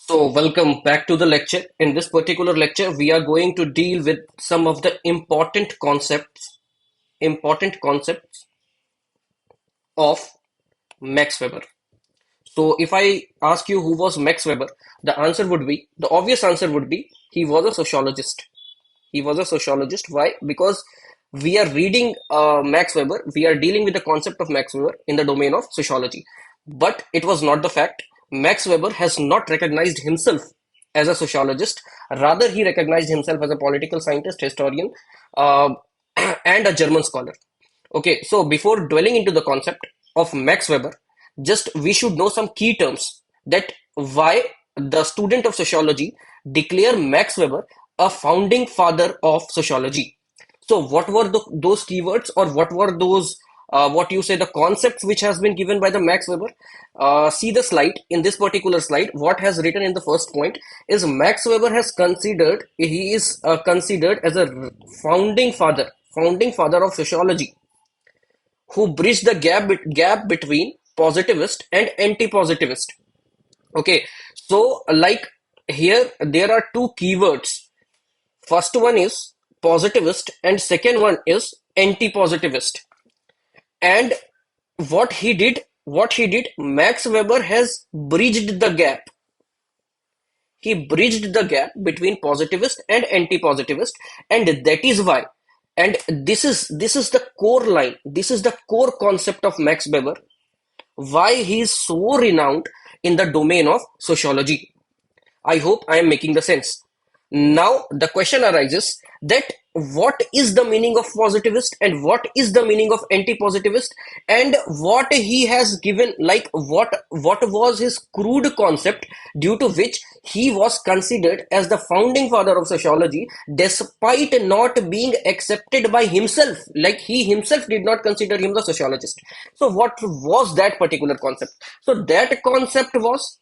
So, welcome back to the lecture. In this particular lecture, we are going to deal with some of the important concepts of Max Weber. So, if I ask you who was Max Weber, the obvious answer would be he was a sociologist. He was a sociologist. Why? Because we are reading Max Weber, we are dealing with the concept of Max Weber in the domain of sociology. But it was not the fact. Max Weber has not recognized himself as a sociologist. Rather, he recognized himself as a political scientist, historian, uh, and a German scholar. Okay, so before dwelling into the concept of Max Weber, just we should know some key terms that why the student of sociology declare Max Weber a founding father of sociology. So what were those keywords, or what were those what you say, the concepts which has been given by the Max Weber? See the slide. In this particular slide, what has written in the first point is Max Weber has considered, he is considered as a founding father of sociology, who bridged the gap between positivist and anti-positivist. Okay, so like here there are two keywords. First one is positivist and second one is anti-positivist. And what he did, Max Weber has bridged the gap. He bridged the gap between positivist and anti-positivist, and that is why. And this is the core line. This is the core concept of Max Weber. Why he is so renowned in the domain of sociology. I hope I am making the sense. Now the question arises that what is the meaning of positivist and what is the meaning of anti-positivist, and what he has given, like what was his crude concept due to which he was considered as the founding father of sociology despite not being accepted by himself, like he himself did not consider him the sociologist. So what was that particular concept? So that concept was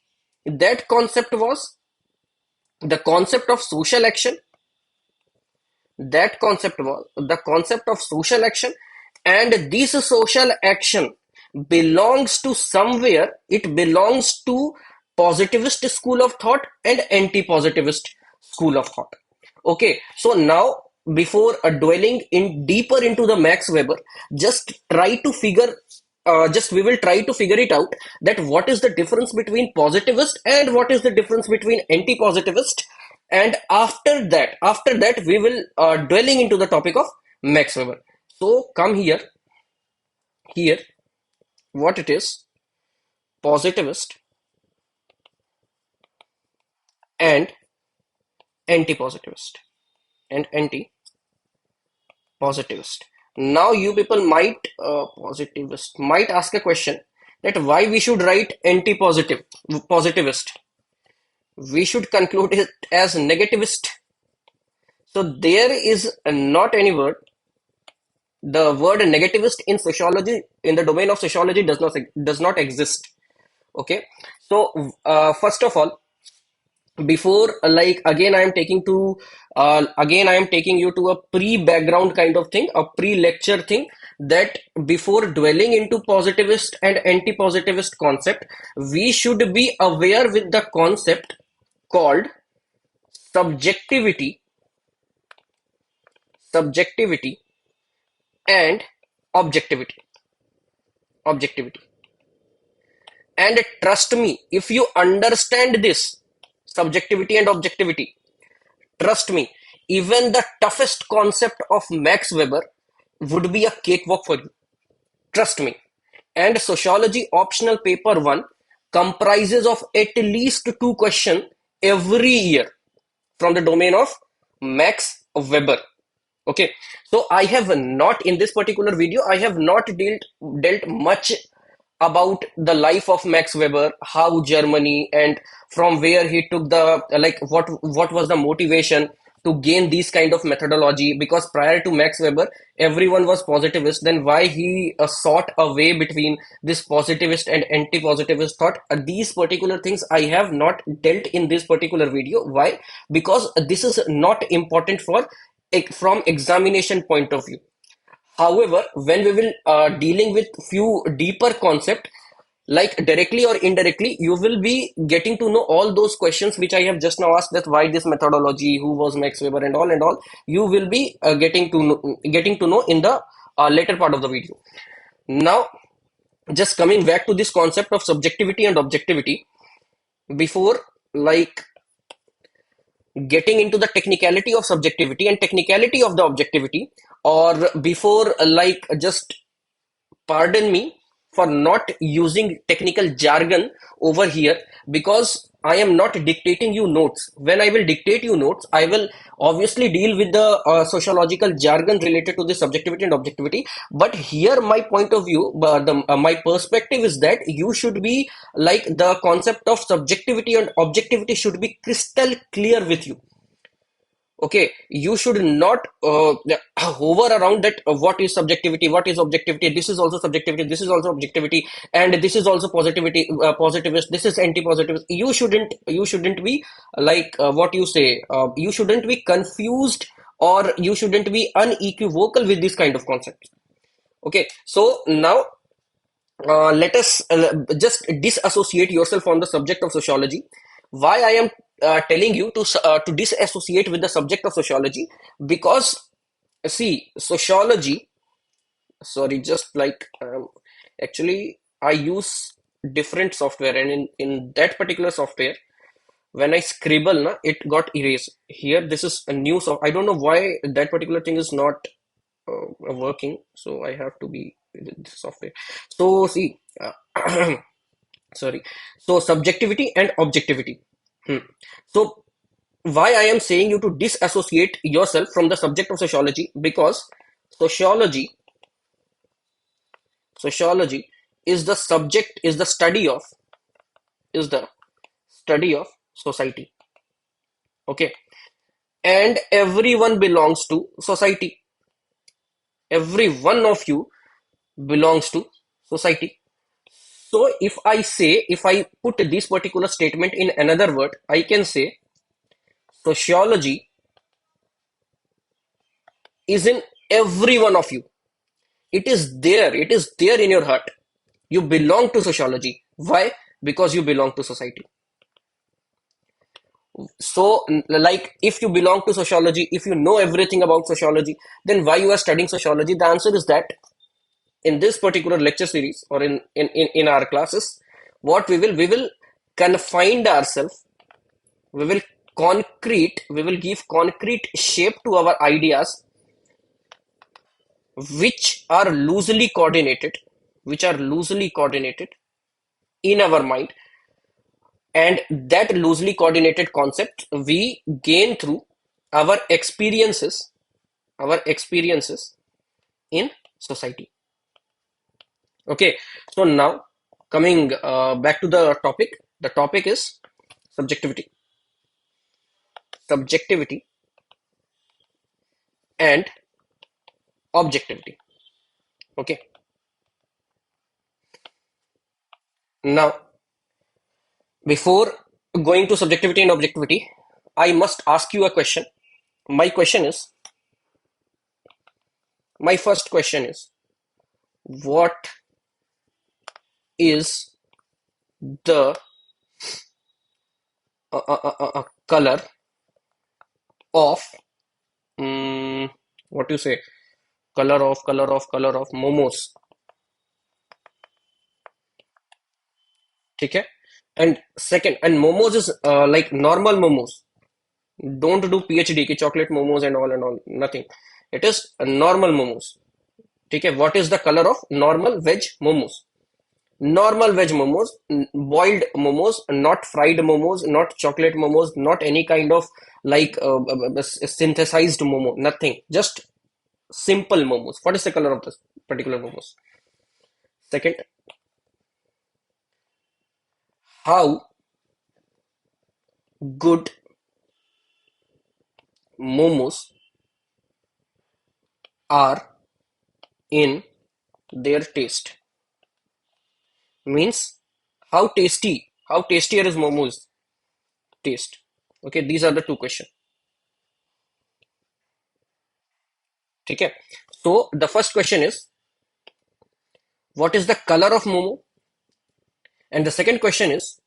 the concept of social action. That concept was the concept of social action, and this social action belongs to somewhere. It belongs to positivist school of thought and anti-positivist school of thought. Okay, so now before dwelling in deeper into the Max Weber, just try to figure just we will try to figure it out, that what is the difference between positivist and what is the difference between anti-positivist. And after that we will dwelling into the topic of Max Weber. So come here what it is: positivist and anti-positivist and anti-positivist. Now you people positivist might ask a question, that why we should write positivist. We should conclude it as negativist. So there is not any word. The word negativist in sociology, in the domain of sociology, does not exist. Okay. So first of all, before like again I am taking you to a pre-background kind of thing, a pre-lecture thing, that before dwelling into positivist and anti-positivist concept, we should be aware with the concept called subjectivity subjectivity and objectivity. And trust me, if you understand this subjectivity and objectivity, trust me, even the toughest concept of Max Weber would be a cakewalk for you. Trust me. And sociology optional paper 1 comprises of at least two questions every year from the domain of Max Weber. Okay, so I have not, in this particular video, I have not dealt much about the life of Max Weber, how Germany, and from where he took the, like what was the motivation to gain these kind of methodology, because prior to Max Weber everyone was positivist. Then why he sought a way between this positivist and anti-positivist thought, these particular things I have not dealt in this particular video. Why? Because this is not important for from examination point of view. However, when we will dealing with few deeper concept, like directly or indirectly, you will be getting to know all those questions which I have just now asked, that why this methodology, who was Max Weber, and all. You will be getting to know in the later part of the video. Now, just coming back to this concept of subjectivity and objectivity, before like getting into the technicality of subjectivity and technicality of the objectivity, or before just pardon me for not using technical jargon over here, because I am not dictating you notes. When I will dictate you notes, I will obviously deal with the sociological jargon related to the subjectivity and objectivity. But here, my point of view, my perspective is that you should be like, the concept of subjectivity and objectivity should be crystal clear with you. Okay, you should not hover around that, what is subjectivity, what is objectivity, this is also subjectivity, this is also objectivity, and this is also positivity, positivist, this is anti-positivist. You shouldn't be what you say, you shouldn't be confused, or you shouldn't be unequivocal with this kind of concepts. Okay, so now let us just disassociate yourself from the subject of sociology. Why I am telling you to disassociate with the subject of sociology? Because see, sociology. Sorry, just actually, I use different software, and in that particular software, when I scribble, na, it got erased. Here, this is a new I don't know why that particular thing is not working, so I have to be with this software. So see, sorry. So subjectivity and objectivity. Hmm. So why I am saying you to disassociate yourself from the subject of sociology? Because sociology, sociology is the subject, is the study of society. Okay, and everyone belongs to society. Every one of you belongs to society. So if I put this particular statement in another word, I can say sociology is in every one of you. It is there. It is there in your heart. You belong to sociology. Why? Because you belong to society. So, like, if you belong to sociology, if you know everything about sociology, then why you are studying sociology? The answer is that in this particular lecture series, or in our classes, what we will confine ourselves, we will give concrete shape to our ideas, which are loosely coordinated, which are loosely coordinated in our mind, and that loosely coordinated concept we gain through our experiences, our experiences in society. Okay, so now coming back to the topic is subjectivity, subjectivity and objectivity. Okay, now before going to subjectivity and objectivity, I must ask you a question. My question is, my first question is, what is the color of, mm, what you say, color of momos? ठीक है? And second, and momos is like normal momos. Don't do PhD ki chocolate momos and all, nothing. It is normal momos. ठीक है? What is the color of normal veg momos? Normal veg momos, boiled momos, not fried momos, not chocolate momos, not any kind of synthesized momo, nothing. Just simple momos. What is the color of this particular momos? Second, how good momos are in their taste? Means how tastier is momos taste? Okay, these are the two questions. Okay, so the first question is, what is the color of momo? And the second question is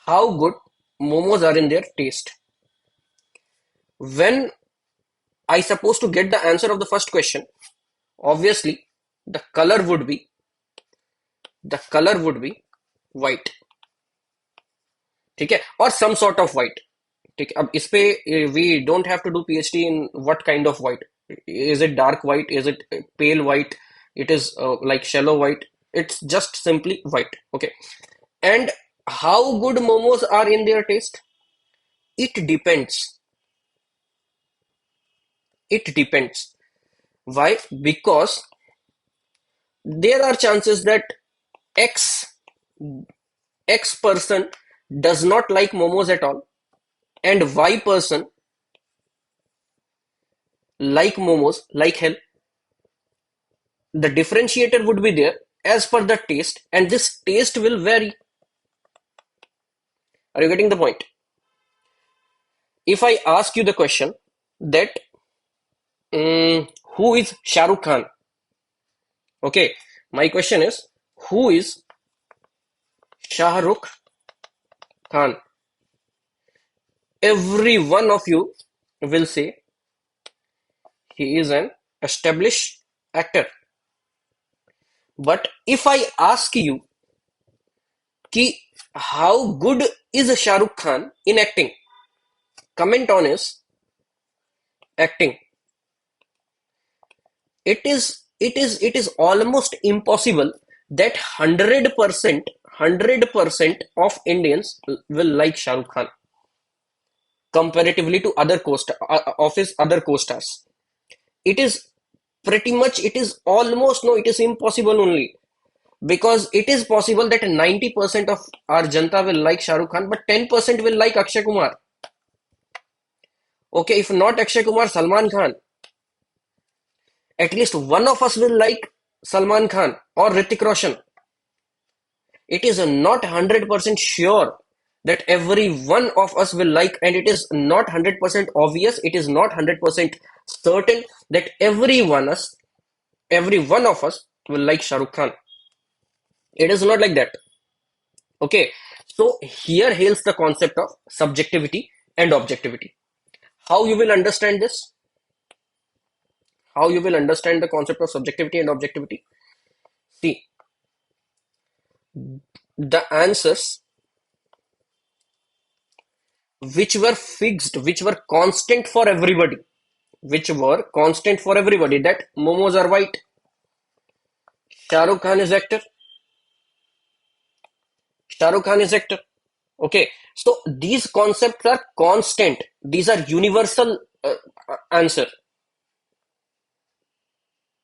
how good momos are in their taste. When I supposed to get the answer of the first question, obviously the color would be the color would be white. ठीक है, or some sort of white. ठीक है, अब इस पे we don't have to do PhD in what kind of white. Is it dark white? Is it pale white? It is like shallow white. It's just simply white. Okay. And how good momos are in their taste? It depends. It depends. Why? Because there are chances that X X person does not like momos at all, and Y person like momos like hell. The differentiator would be there as per the taste, and this taste will vary. Are you getting the point? If I ask you the question that who is Shah Rukh Khan? Okay, my question is who is Shah Rukh Khan? Every one of you will say he is an established actor. But if I ask you कि how good is Shah Rukh Khan in acting? Comment on his acting. It is almost impossible that 100% of Indians will like Shah Rukh Khan comparatively to of his other co-stars. It is pretty much, it is almost, no, it is impossible only. Because it is possible that 90% of our Janta will like Shah Rukh Khan, but 10% will like Akshay Kumar. Okay, if not Akshay Kumar, Salman Khan. At least one of us will like Salman Khan or Hrithik Roshan. It is not 100% sure that every one of us will like, and it is not 100% obvious, it is not 100% certain that every one of us will like Shah Rukh Khan. It is not like that. Okay, so here hails the concept of subjectivity and objectivity. How you will understand this? How you will understand the concept of subjectivity and objectivity? See, the answers which were fixed, which were constant for everybody, that momos are white, Shah Rukh Khan is actor, Shah Rukh Khan is actor. Okay, so these concepts are constant. These are universal answer.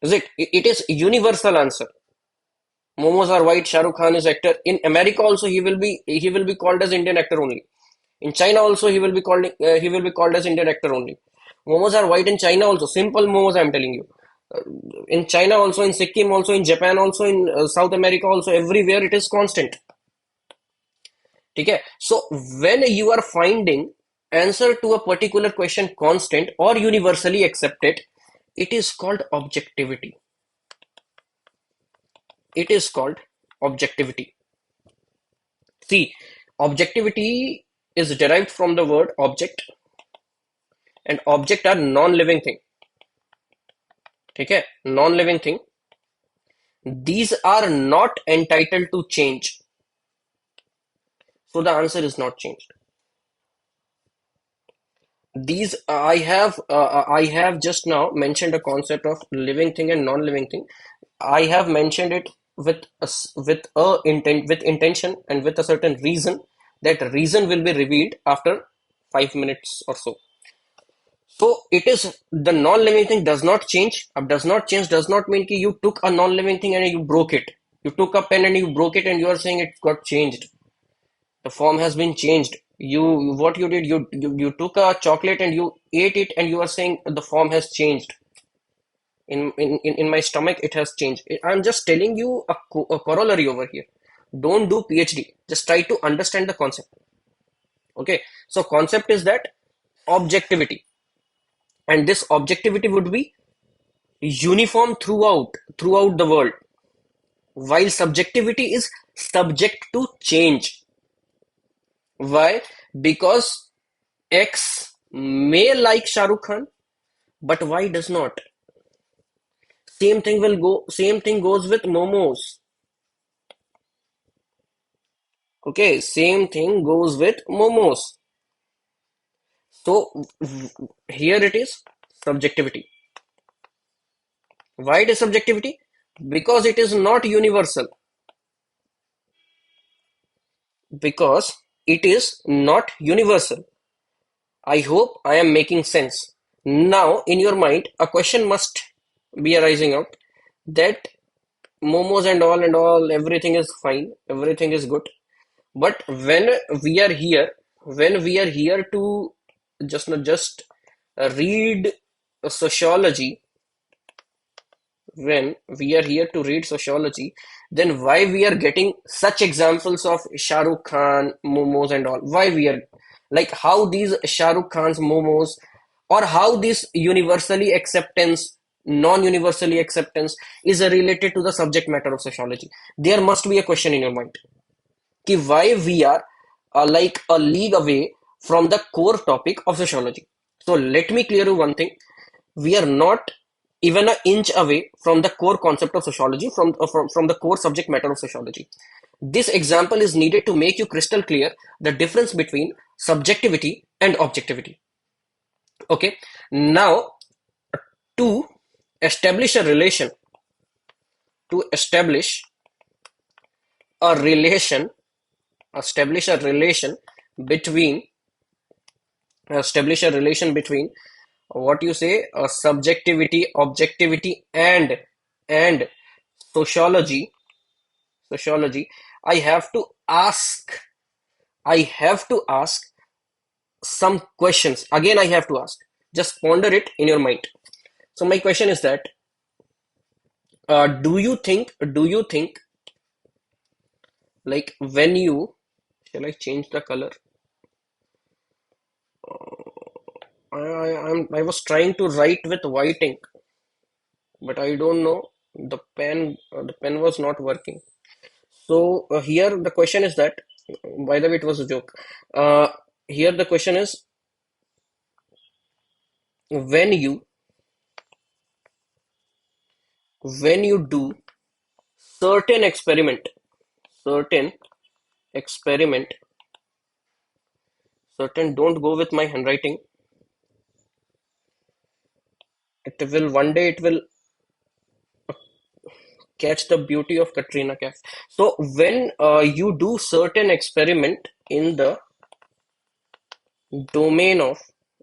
Is it? It is universal answer. Momos are white. Shah Rukh Khan is actor. In America also he will be called as Indian actor only. In China also he will be called as Indian actor only. Momos are white in China also. Simple momos, I am telling you. In China also, in Sikkim also, in Japan also, in South America also, everywhere it is constant. Okay, so when you are finding answer to a particular question constant or universally accepted, it is called objectivity. It is called objectivity. See, objectivity is derived from the word object, and object are non-living thing. Okay, non-living thing. These are not entitled to change. So the answer is not changed. These I have just now mentioned a concept of living thing and non-living thing. I have mentioned it with intention and with a certain reason. That reason will be revealed after 5 minutes or so. So it is the non-living thing does not change. Does not change does not mean that you took a non-living thing and you broke it. You took a pen and you broke it and you are saying it got changed. The form has been changed. What you did, you took a chocolate and you ate it and you are saying the form has changed. In my stomach it has changed. I'm just telling you a corollary over here. Don't do PhD. Just try to understand the concept. Okay. So concept is that objectivity, and this objectivity would be uniform throughout the world. while subjectivity is subject to change. Why? Because X may like Shah Rukh Khan, but Y does not. Same thing goes with momos. Okay, same thing goes with momos. So here it is subjectivity. Why it is subjectivity? Because it is not universal. Because it is not universal. I hope I am making sense. Now, in your mind, a question must be arising out that momos and all, everything is fine, everything is good. But we are here, when we are here to just not just read sociology, when we are here to read sociology, then why we are getting such examples of Shah Rukh Khan, momos and all? Why we are like how these Shah Rukh Khan's momos or how this universally acceptance, non-universally acceptance is related to the subject matter of sociology? There must be a question in your mind. Ki why we are like a league away from the core topic of sociology. So let me clear you one thing. We are not even an inch away from the core concept of sociology, from the core subject matter of sociology. This example is needed to make you crystal clear the difference between subjectivity and objectivity. Okay, now to establish a relation, to a relation, establish a relation between establish a relation between what you say subjectivity, objectivity, and sociology. Sociology. I have to ask. I have to ask some questions. Again, I have to ask. Just ponder it in your mind. So my question is that do you think like when you shall I change the color? I was trying to write with white ink, but I don't know. The pen was not working. So here the question is that, by the way, it was a joke. Here the question is when you do certain experiment, certain experiment, certain. Don't go with my handwriting. It will one day. It will catch the beauty of Katrina Kaif. So when you do certain experiment domain of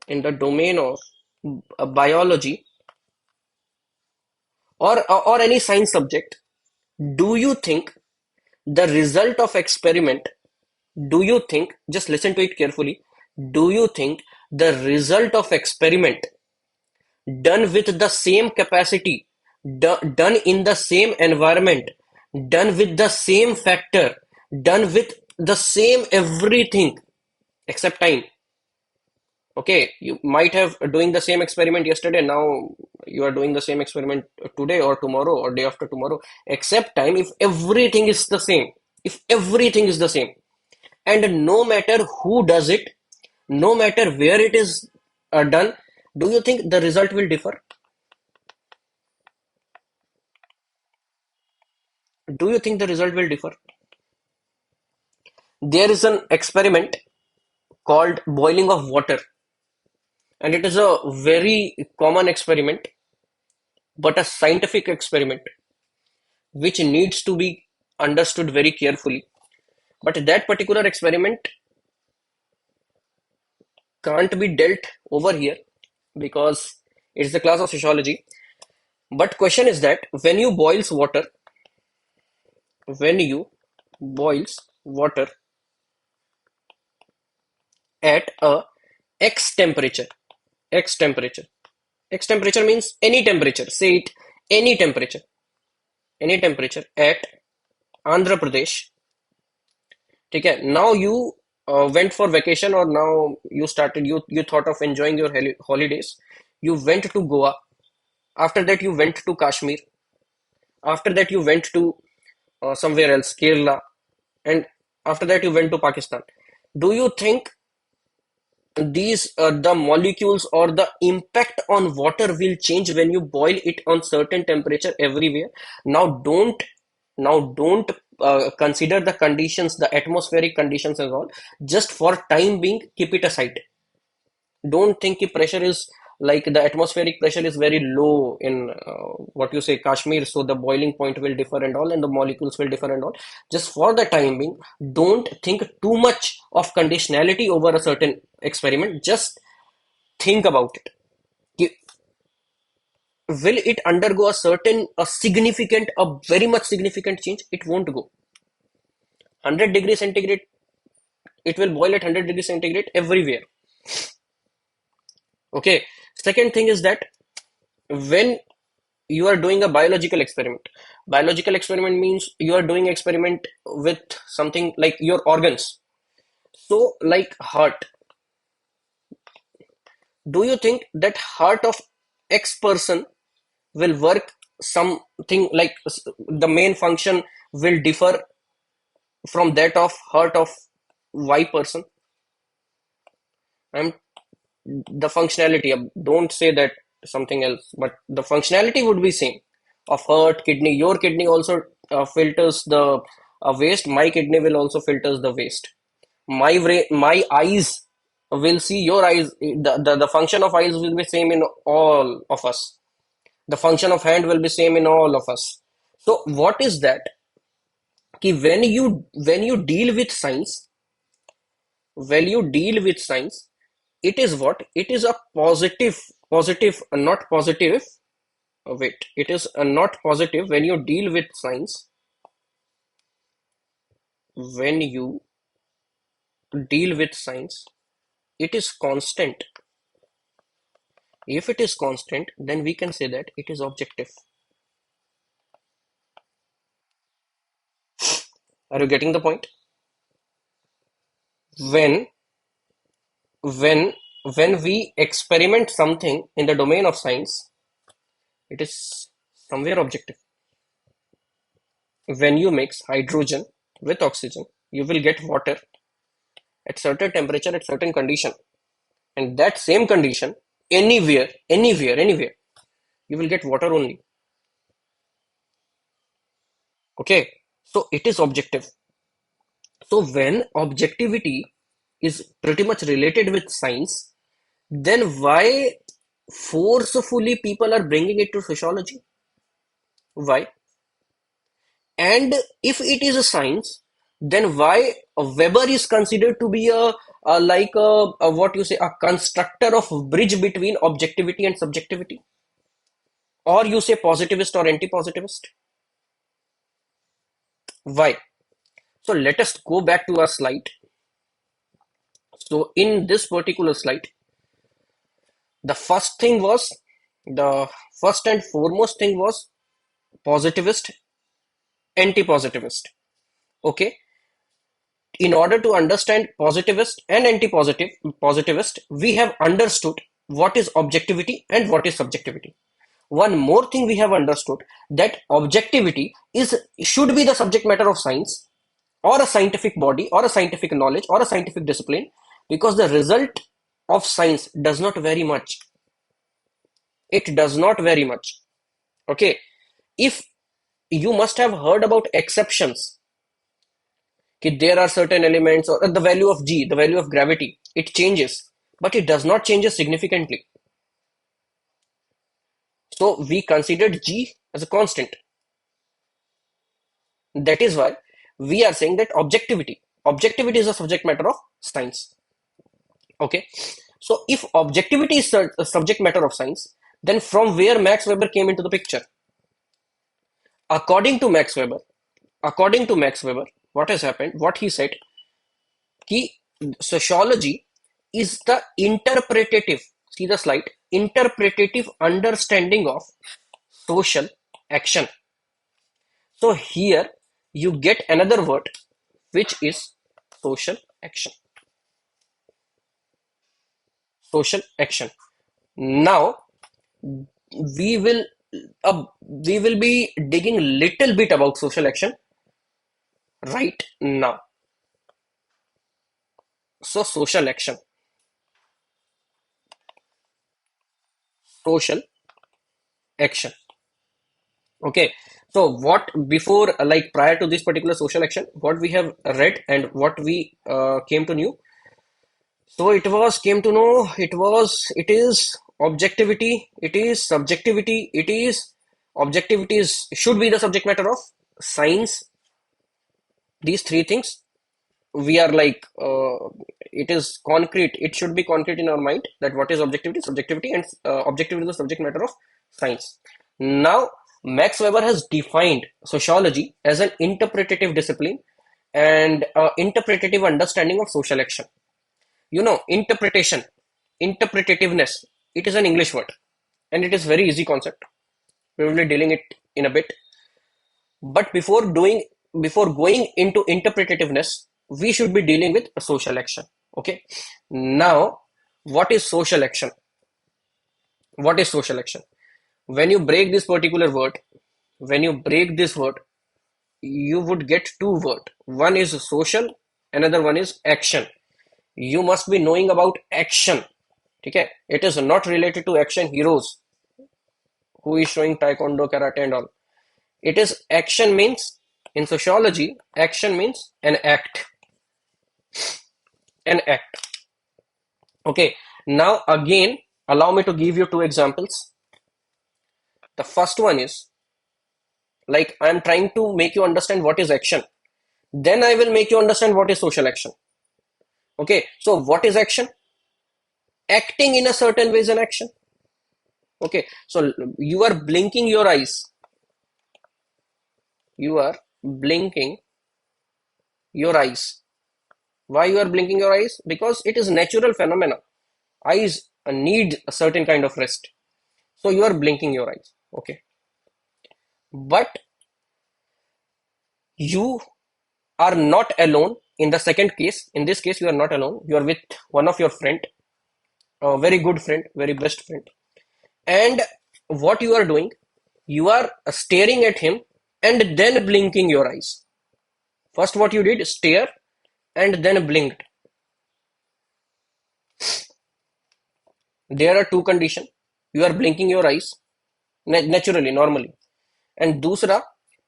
in the domain of biology or any science subject, do you think the result of experiment, do you think, just listen to it carefully, do you think the result of experiment done with the same capacity, done in the same environment, done with the same factor, done with the same everything except time? Okay, you might have doing the same experiment yesterday, now you are doing the same experiment today or tomorrow or day after tomorrow, except time. If everything is the same, if everything is the same, and no matter who does it, no matter where it is done, do you think the result will differ? Do you think the result will differ? There is an experiment called boiling of water, and it is a very common experiment, but a scientific experiment which needs to be understood very carefully. But that particular experiment can't be dealt over here because it's the class of sociology. But question is that when you boils water at a x temperature, x temperature, x temperature means any temperature. Say it, any temperature at Andhra Pradesh. ठीक है? Now you went for vacation, or now you thought of enjoying your holidays. You went to Goa. After that, you went to Kashmir. After that, you went to somewhere else, Kerala, and after that you went to Pakistan. Do you think these the molecules or the impact on water will change when you boil it on certain temperature everywhere? Now don't consider the conditions, the atmospheric conditions and all. Just for time being, keep it aside. Don't think the pressure is like the atmospheric pressure is very low in what you say Kashmir, so the boiling point will differ and all, and the molecules will differ and all. Just for the time being, don't think too much of conditionality over a certain experiment. Just think about it. Will it undergo a significant, a very much significant change? It won't go. 100 degrees centigrade, it will boil at 100 degrees centigrade everywhere. Okay. Second thing is that when you are doing a biological experiment means you are doing experiment with something like your organs. So like heart, do you think that heart of X person will work something like the main function will differ from that of heart of Y person? I'm the functionality. Don't say that something else, but the functionality would be same of heart, kidney. Your kidney also filters the waste. My kidney will also filters the waste. My eyes will see your eyes. The function of eyes will be same in all of us. The function of hand will be same in all of us. So what is that? Ki when you deal with science, when you deal with science, it is what? It is a positive, not positive. Wait, it is not positive when you deal with science. When you deal with science, it is constant. If it is constant, then we can say that it is objective. Are you getting the point? When when when we experiment something in the domain of science, it is somewhere objective. When you mix hydrogen with oxygen, you will get water at certain temperature, at certain condition, and that same condition anywhere, you will get water only. Okay, so it is objective. So when objectivity is pretty much related with science, then why forcefully people are bringing it to sociology? Why? And if it is a science, then why Weber is considered to be a like a what you say, a constructor of bridge between objectivity and subjectivity, or you say positivist or anti-positivist? Why? So let us go back to our slide. So in this particular slide, the first thing was the first and foremost thing was positivist, anti-positivist. Okay, in order to understand positivist and anti-positivist, we have understood what is objectivity and what is subjectivity. One more thing we have understood, that objectivity is should be the subject matter of science or a scientific body or a scientific knowledge or a scientific discipline, because the result of science does not vary much. It does not vary much. Okay, if you must have heard about exceptions, there are certain elements or the value of g, the value of gravity, it changes, but it does not change significantly. So we considered g as a constant. That is why we are saying that objectivity is a subject matter of science. Okay, so if objectivity is a subject matter of science, then from where Max Weber came into the picture? According to Max Weber, what has happened? What he said, कि sociology is the interpretative, see the slide, interpretative understanding of social action. So here you get another word, which is social action. Social action. Now we will we will be digging little bit about social action. right now. So social action. Okay. So what before, like prior to this particular social action, what we have read and what we came to know. So came to know, it is objectivity, it is subjectivity, objectivity should be the subject matter of science. These three things we are like, it is concrete, it should be concrete in our mind that what is objectivity, subjectivity, and objectivity is the subject matter of science. Now, Max Weber has defined sociology as an interpretative discipline and interpretative understanding of social action. You know, interpretation, interpretativeness, it is an English word and it is very easy concept. We will be dealing it in a bit. But before going into interpretativeness, we should be dealing with social action. Okay. Now, what is social action? What is social action? When you break this particular word, when you break this word, you would get two words. One is social, another one is action. You must be knowing about action. Okay? It is not related to action heroes who is showing taekwondo, karate, and all. It is action means, in sociology, action means an act. An act. Okay. Now again, allow me to give you two examples. The first one is like I am trying to make you understand what is action. Then I will make you understand what is social action. Okay. So what is action? Acting in a certain way is an action. Okay. So you are blinking your eyes. You are blinking your eyes. Why you are blinking your eyes? Because it is natural phenomena. Eyes need a certain kind of rest. So you are blinking your eyes. Okay. But you are not alone in the second case. In this case, you are not alone. You are with one of your friend, a very good friend, very best friend. And what you are doing, you are staring at him and then blinking your eyes. First, what you did, stare and then blinked. There are two conditions. You are blinking your eyes naturally, normally. And dusra,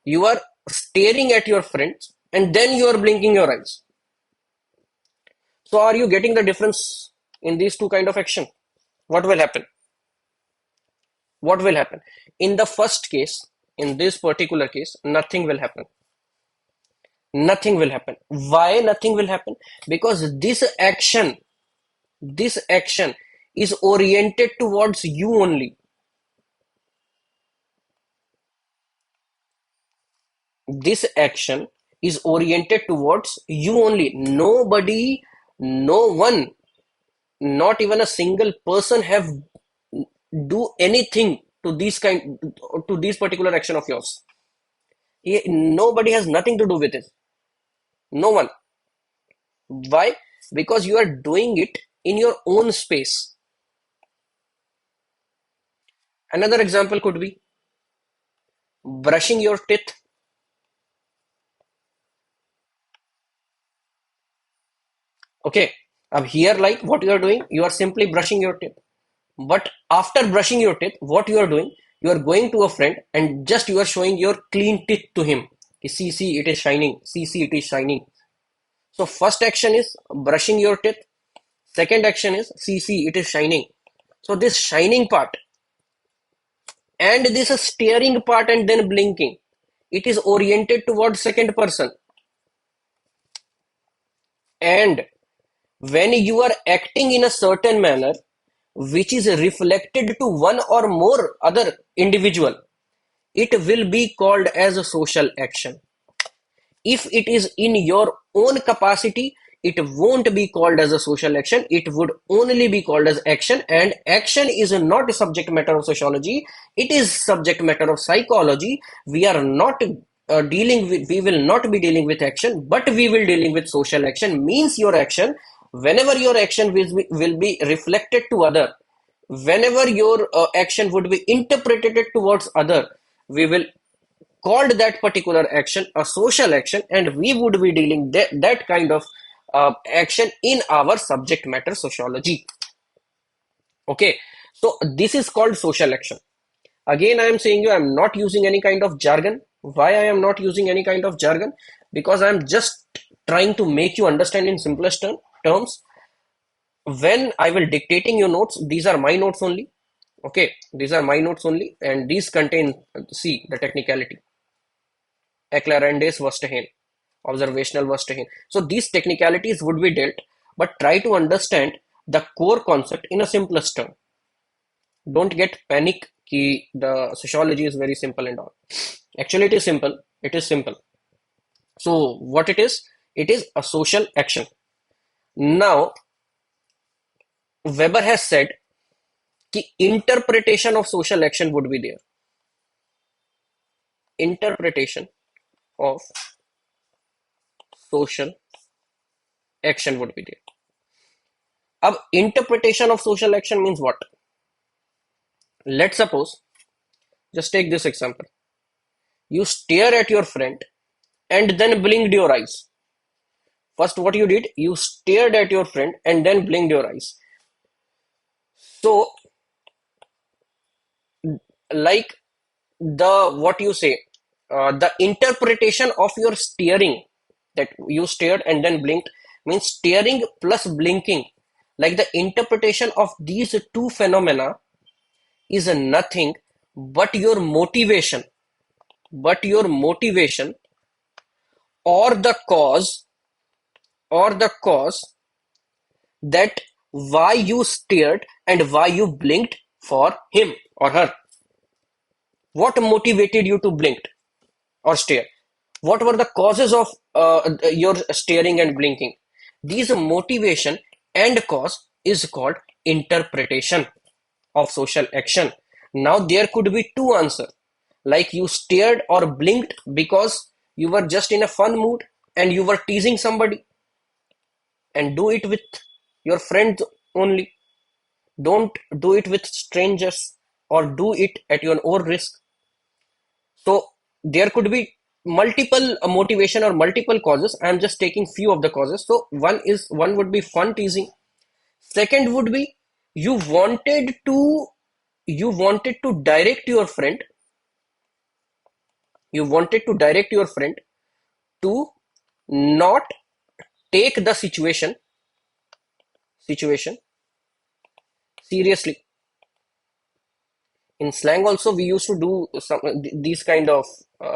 you are staring at your friends and then you are blinking your eyes. So are you getting the difference in these two kind of action? What will happen? What will happen? In the first case, in this particular case, nothing will happen. Nothing will happen. Why nothing will happen? Because this action is oriented towards you only. This action is oriented towards you only. Nobody, no one, not even a single person have do anything to this particular action of yours. Nobody has nothing to do with it. No one. Why? Because you are doing it in your own space. Another example could be brushing your teeth. Okay. Here, like what you are doing, you are simply brushing your teeth. But after brushing your teeth, what you are doing, you are going to a friend and just you are showing your clean teeth to him. See, it is shining. See, it is shining. So first action is brushing your teeth. Second action is see, it is shining. So this shining part and this staring part and then blinking, it is oriented towards second person. And when you are acting in a certain manner, which is reflected to one or more other individual, it will be called as a social action. If it is in your own capacity, it won't be called as a social action. It would only be called as action, and action is not a subject matter of sociology. It is subject matter of psychology. We are not we will not be dealing with action, but we will dealing with social action. Means your action, whenever your action will be reflected to other, whenever your action would be interpreted towards other, we will called that particular action a social action, and we would be dealing that kind of action in our subject matter sociology. Okay, so this is called social action. Again, I am saying you, I am not using any kind of jargon. Why I am not using any kind of jargon? Because I am just trying to make you understand in simplest terms. When I will dictating your notes, these are my notes only. Okay, these are my notes only, and these contain, see, the technicality. Eclairand's Verstehen, observational Verstehen. So these technicalities would be dealt, but try to understand the core concept in a simplest term. Don't get panic कि the sociology is very simple and all. Actually, it is simple. It is simple. So what it is? It is a social action. Now, Weber has said कि interpretation of social action would be there. Interpretation of social action would be there. अब interpretation of social action means what? Let's suppose, just take this example. You stare at your friend and then blinked your eyes. First, what you did, you stared at your friend and then blinked your eyes. So, like the what you say, the interpretation of your staring, that you stared and then blinked, means staring plus blinking. Like the interpretation of these two phenomena is nothing but your motivation, but your motivation or the cause, or the cause that why you stared and why you blinked for him or her. What motivated you to blink or stare? What were the causes of your staring and blinking? These motivation and cause is called interpretation of social action. Now there could be two answers. Like you stared or blinked because you were just in a fun mood and you were teasing somebody, and do it with your friends only. Don't do it with strangers or do it at your own risk. So there could be multiple motivation or multiple causes. I am just taking few of the causes. So one would be fun teasing. Second would be you wanted to you wanted to direct your friend. You wanted to direct your friend to not take the situation seriously. In slang also we used to do some these kind of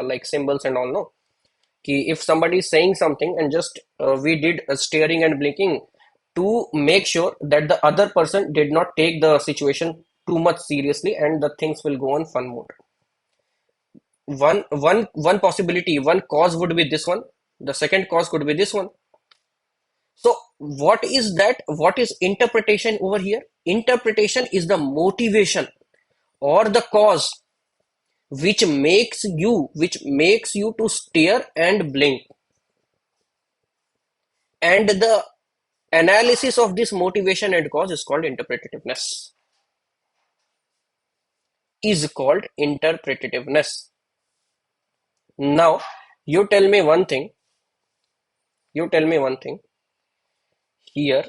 like symbols and all, no? Ki if somebody is saying something and just we did staring and blinking to make sure that the other person did not take the situation too much seriously and the things will go on fun mode. One possibility, one cause would be this one. The second cause could be this one. So what is that? What is interpretation over here? Interpretation is the motivation or the cause which makes you to stare and blink, and the analysis of this motivation and cause is called interpretativeness. Now you tell me one thing, here,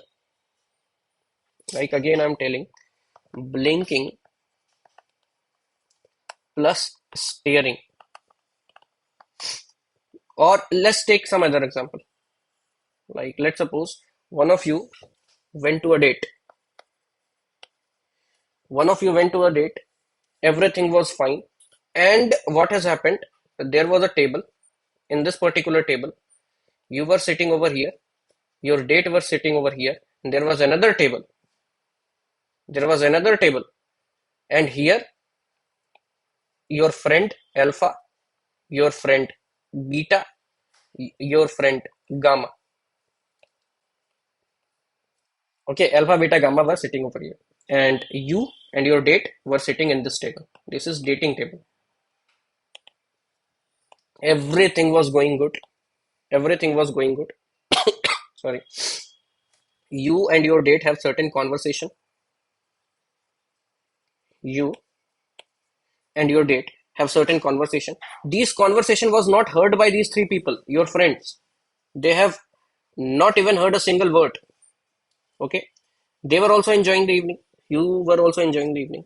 like again I'm telling, blinking plus staring, or let's take some other example. Like let's suppose one of you went to a date. Everything was fine, and what has happened, there was a table. In this particular table you were sitting over here, your date was sitting over here, and there was another table, and here your friend alpha, your friend beta, your friend gamma. Okay, alpha beta gamma were sitting over here, and you and your date were sitting in this table. This is dating table. Everything was going good. Everything was going good. Sorry. You and your date have certain conversation. You and your date have certain conversation. These conversation was not heard by these three people, your friends. They have not even heard a single word. Okay, they were also enjoying the evening. You were also enjoying the evening.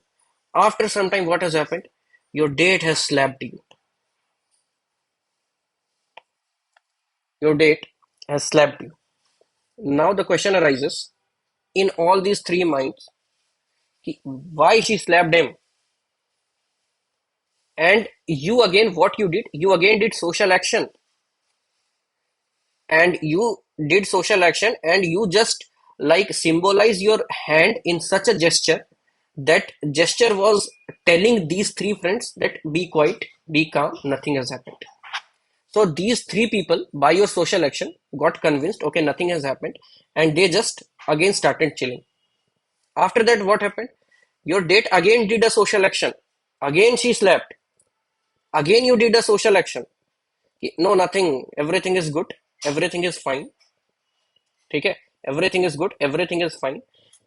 After some time, what has happened? Your date has slapped you. Your date has slapped you. Now the question arises in all these three minds, why she slapped him? And you again, what you did? You again did social action, and you did social action, and you just like symbolize your hand in such a gesture. That gesture was telling these three friends that be quiet, be calm, nothing has happened. So these three people, by your social action, got convinced, okay, nothing has happened, and they just again started chilling. After that, what happened? Your date again did a social action. Again, she slept. Again, you did a social action. No, nothing. Everything is good. Everything is fine. Okay? Everything is good. Everything is fine.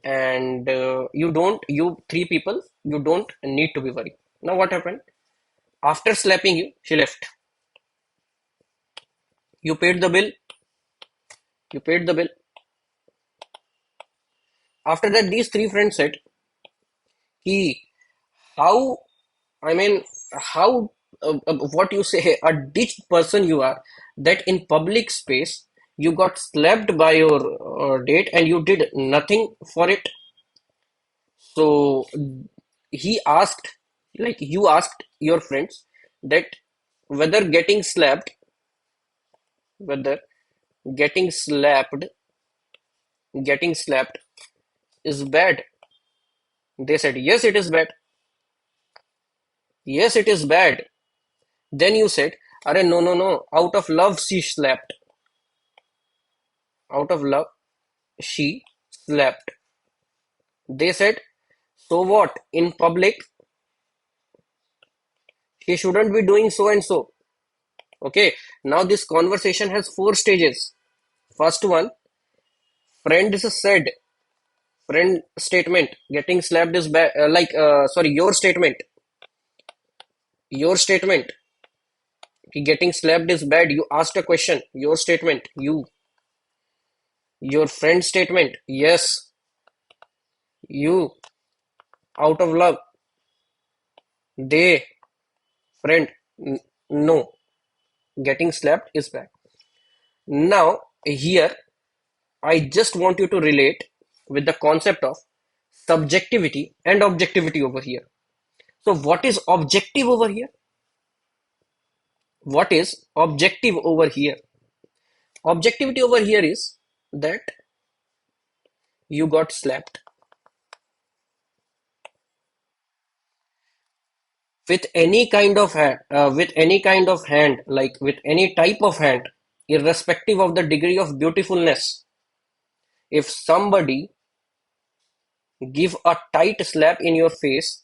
And you three people, you don't need to be worried. Now, what happened? After slapping you, she left. You paid the bill. You paid the bill. After that, these three friends said, "Ki how I mean, how what you say, a ditched person you are, that in public space you got slapped by your date and you did nothing for it." So he asked, like you asked your friends that whether whether getting slapped, getting slapped is bad. They said, yes, it is bad. Yes, it is bad. Then you said, Are no, no, no. Out of love, she slapped. Out of love, she slept. They said, so what? In public, he shouldn't be doing so and so. Okay, now this conversation has four stages. First one, friend said, friend statement, getting slapped is bad. Sorry, your statement, getting slapped is bad. You asked a question, your statement, your friend statement, yes, you, out of love, they, friend, no, getting slapped is bad. Now, here, I just want you to relate with the concept of subjectivity and objectivity over here. So, what is objective over here? What is objective over here? Objectivity over here is that you got slapped with any kind of hand, like with any type of hand, irrespective of the degree of beautifulness. If somebody give a tight slap in your face,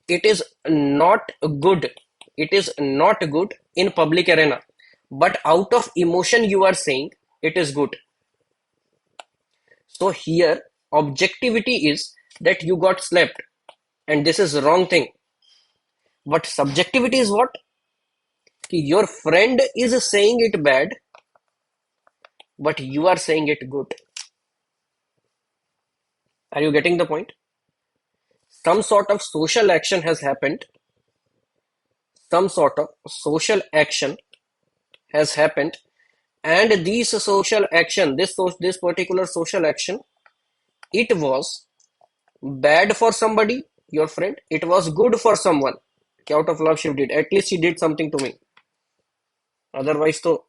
it is not good. It is not good in public arena. But out of emotion, you are saying it is good. So here, objectivity is that you got slapped, and this is wrong thing. But subjectivity is what? Your friend is saying it bad, but you are saying it good. Are you getting the point? Some sort of social action has happened. Some sort of social action has happened, and this particular social action, it was bad for somebody, your friend. It was good for someone. Out of love, she did. At least she did something to me. Otherwise, so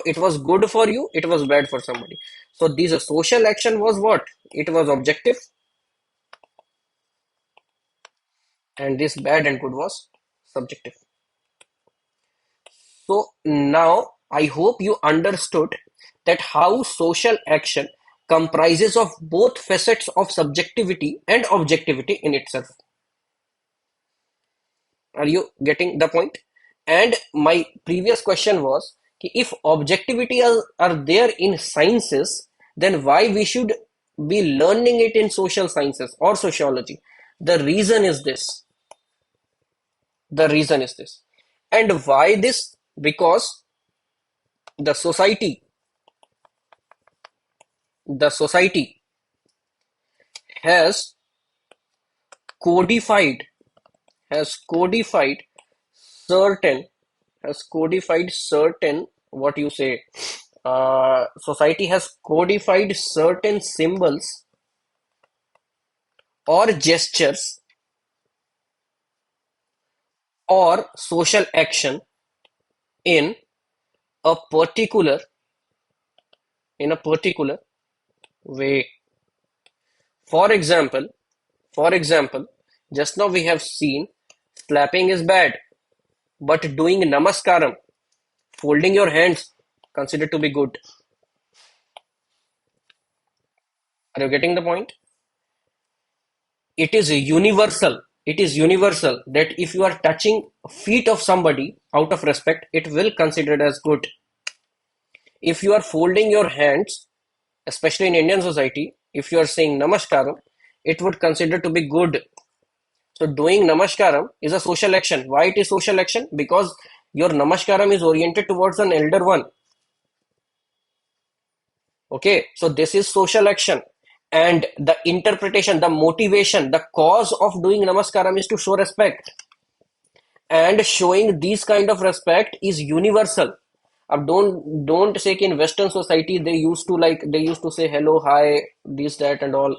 it was good for you. It was bad for somebody. So this social action was what? It was objective, and this bad and good was subjective. So now I hope you understood that how social action comprises of both facets of subjectivity and objectivity in itself. Are you getting the point? And my previous question was, if objectivity are there in sciences, then why we should be learning it in social sciences or sociology? The reason is this. The reason is this. And why this? Because the society, the society has codified, has codified certain, has codified certain, what you say, society has codified certain symbols or gestures or social action in a particular, in a particular way. For example, for example, just now we have seen slapping is bad, but doing namaskaram, folding your hands, considered to be good. Are you getting the point? It is universal. It is universal that if you are touching feet of somebody out of respect, it will considered as good. If you are folding your hands, especially in Indian society, if you are saying namaskaram, it would consider to be good. So doing namaskaram is a social action. Why it is social action? Because your namaskaram is oriented towards an elder one. Okay, so this is social action. And the interpretation, the motivation, the cause of doing namaskaram is to show respect. And showing these kind of respect is universal. Don't say in Western society they used to say hello, hi, this, that, and all.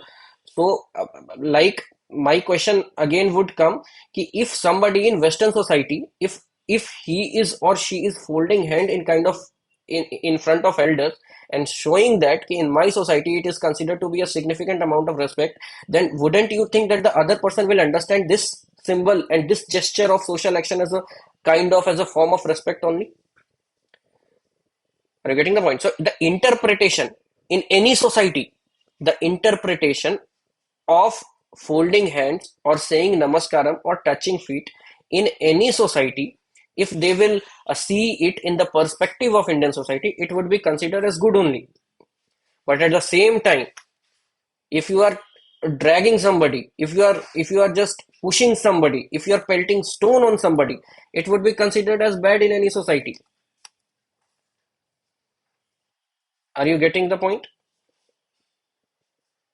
So like my question again would come कि if somebody in Western society, if he is or she is folding hand in kind of in front of elders and showing that कि in my society it is considered to be a significant amount of respect, then wouldn't you think that the other person will understand this symbol and this gesture of social action as a kind of as a form of respect only? Are you getting the point? So the interpretation in any society, the interpretation of folding hands or saying namaskaram or touching feet in any society, if they will see it in the perspective of Indian society, it would be considered as good only. But at the same time, if you are dragging somebody, if you are just pushing somebody, if you are pelting stone on somebody, it would be considered as bad in any society. Are you getting the point?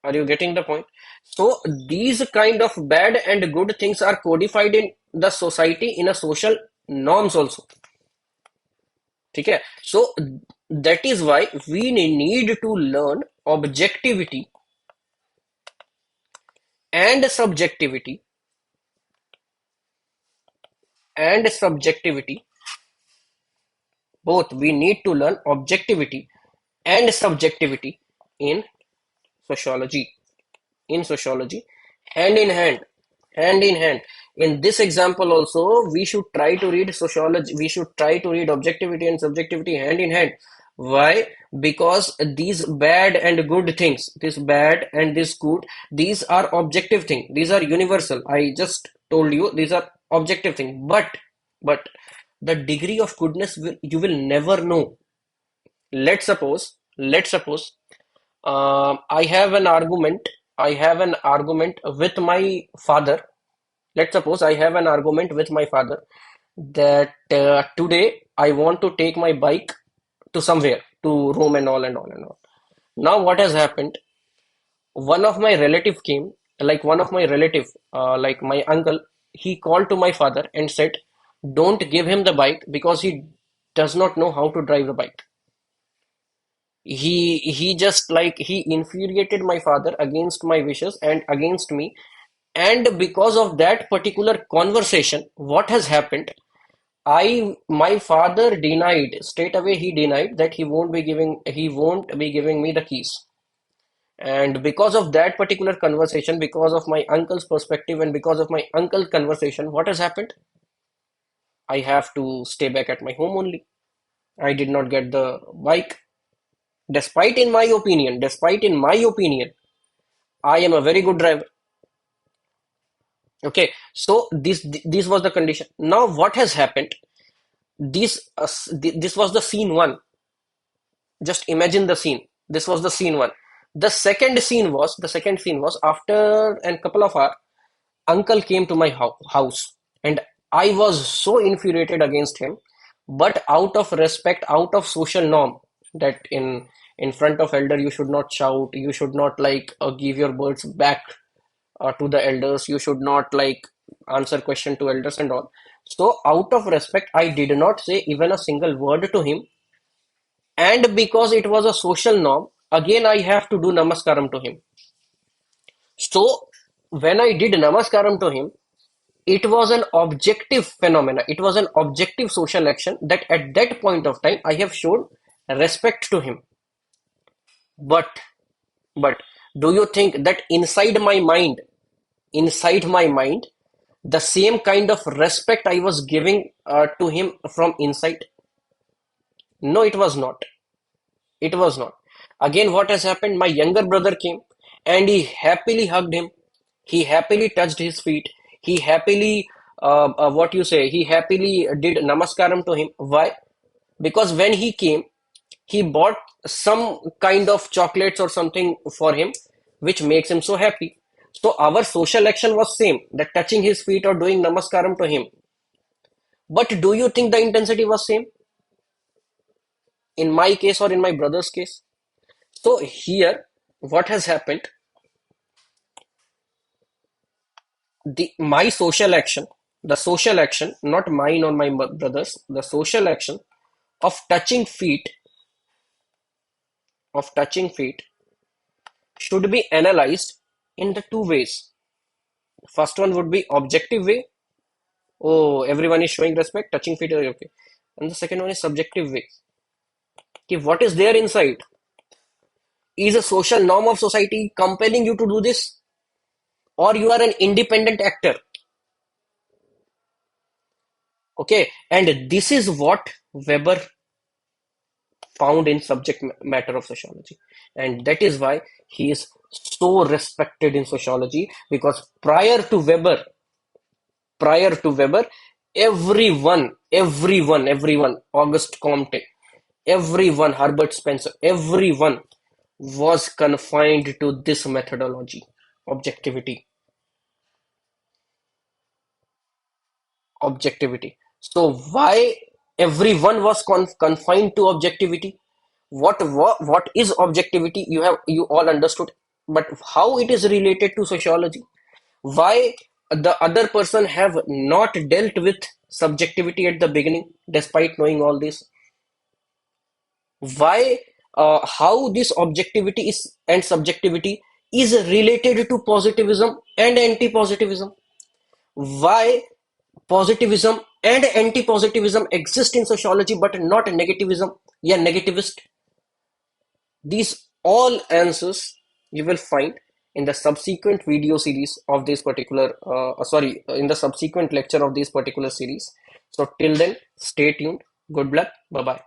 Are you getting the point? So these kind of bad and good things are codified in the society in a social norms also. ठीक है? So that is why we need to learn objectivity and subjectivity and subjectivity. Both we need to learn objectivity and subjectivity in sociology. In sociology, hand in hand, hand in hand. In this example also, we should try to read sociology, we should try to read objectivity and subjectivity hand in hand. Why? Because these bad and good things, this bad and this good, these are objective thing, these are universal. I just told you these are objective thing, but the degree of goodness you will never know. Let's suppose I have an argument. I have an argument with my father. Let's suppose I have an argument with my father that today I want to take my bike to somewhere to roam and all and all and all. Now what has happened? One of my relative came, like one of my relative, like my uncle. He called to my father and said, "Don't give him the bike because he does not know how to drive the bike." He just like he infuriated my father against my wishes and against me, and because of that particular conversation, what has happened, I my father denied straight away. He denied that he won't be giving me the keys. And because of that particular conversation, because of my uncle's perspective and because of my uncle's conversation, what has happened? I have to stay back at my home only. I did not get the bike. Despite in my opinion, I am a very good driver. Okay, so this was the condition. Now what has happened? This was the scene one. Just imagine the scene. This was the scene one. The second scene was after a couple of hours. Uncle came to my house, and I was so infuriated against him, but out of respect, out of social norm, that in front of elder you should not shout, you should not like give your words back to the elders, you should not like answer question to elders and all. So out of respect, I did not say even a single word to him, and because it was a social norm, again I have to do namaskaram to him. So when I did namaskaram to him, it was an objective phenomena. It was an objective social action that at that point of time I have shown respect to him. But but do you think that inside my mind, the same kind of respect I was giving to him from inside? No, it was not. It was not. Again, what has happened? My younger brother came and he happily hugged him. He happily touched his feet. He happily, what you say, he happily did namaskaram to him. Why? Because when he came, he bought some kind of chocolates or something for him, which makes him so happy. So our social action was same, that touching his feet or doing namaskaram to him. But do you think the intensity was same in my case or in my brother's case? So here, what has happened? The social action, not mine or my brothers, the social action of touching feet should be analyzed in the two ways. First one would be objective way. Oh, everyone is showing respect, touching feet, okay. And the second one is subjective way. Okay, what is there inside? Is a social norm of society compelling you to do this, or you are an independent actor? Okay, and this is what Weber found in subject matter of sociology, and that is why he is so respected in sociology, because prior to Weber, everyone, Auguste Comte, everyone, Herbert Spencer, everyone was confined to this methodology, objectivity. Objectivity. So why everyone was confined to objectivity? What is objectivity? You all understood, but how it is related to sociology? Why the other person have not dealt with subjectivity at the beginning, despite knowing all this? Why how this objectivity is and subjectivity is related to positivism and anti-positivism? Why positivism and anti-positivism exist in sociology but not negativism? Yeah, negativist. These all answers you will find in the subsequent video series of this particular sorry in the subsequent lecture of this particular series. So till then, stay tuned. Good luck. Bye bye.